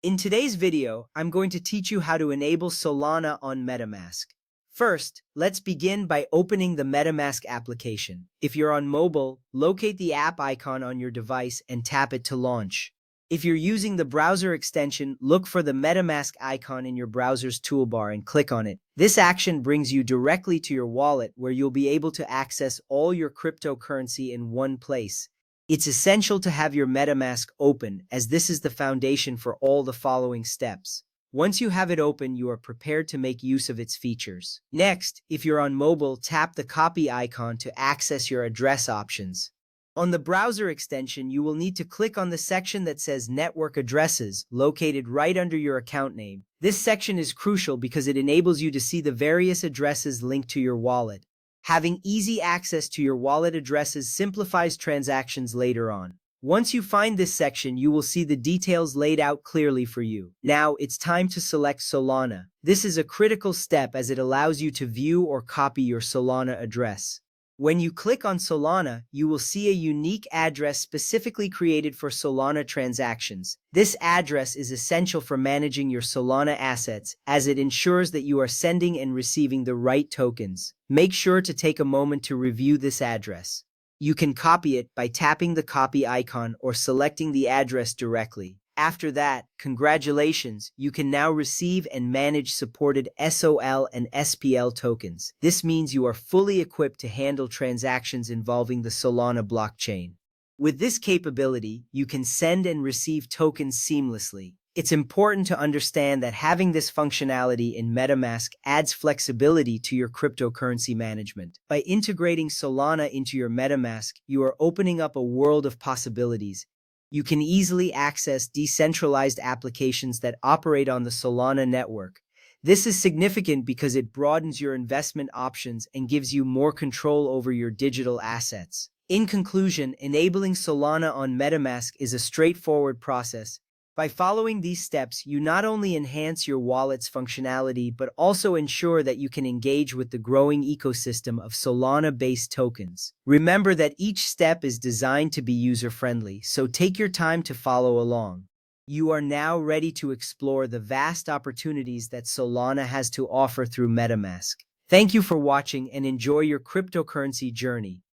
In today's video, I'm going to teach you how to enable Solana on MetaMask. First, let's begin by opening the MetaMask application. If you're on mobile, locate the app icon on your device and tap it to launch. If you're using the browser extension, look for the MetaMask icon in your browser's toolbar and click on it. This action brings you directly to your wallet where you'll be able to access all your cryptocurrency in one place. It's essential to have your MetaMask open, as this is the foundation for all the following steps. Once you have it open, you are prepared to make use of its features. Next, if you're on mobile, tap the copy icon to access your address options. On the browser extension, you will need to click on the section that says Network Addresses, located right under your account name. This section is crucial because it enables you to see the various addresses linked to your wallet. Having easy access to your wallet addresses simplifies transactions later on. Once you find this section, you will see the details laid out clearly for you. Now, it's time to select Solana. This is a critical step as it allows you to view or copy your Solana address. When you click on Solana, you will see a unique address specifically created for Solana transactions. This address is essential for managing your Solana assets, as it ensures that you are sending and receiving the right tokens. Make sure to take a moment to review this address. You can copy it by tapping the copy icon or selecting the address directly. After that, congratulations, you can now receive and manage supported SOL and SPL tokens. This means you are fully equipped to handle transactions involving the Solana blockchain. With this capability, you can send and receive tokens seamlessly. It's important to understand that having this functionality in MetaMask adds flexibility to your cryptocurrency management. By integrating Solana into your MetaMask, you are opening up a world of possibilities. You can easily access decentralized applications that operate on the Solana network. This is significant because it broadens your investment options and gives you more control over your digital assets. In conclusion, enabling Solana on MetaMask is a straightforward process. By following these steps, you not only enhance your wallet's functionality, but also ensure that you can engage with the growing ecosystem of Solana-based tokens. Remember that each step is designed to be user-friendly, so take your time to follow along. You are now ready to explore the vast opportunities that Solana has to offer through MetaMask. Thank you for watching and enjoy your cryptocurrency journey.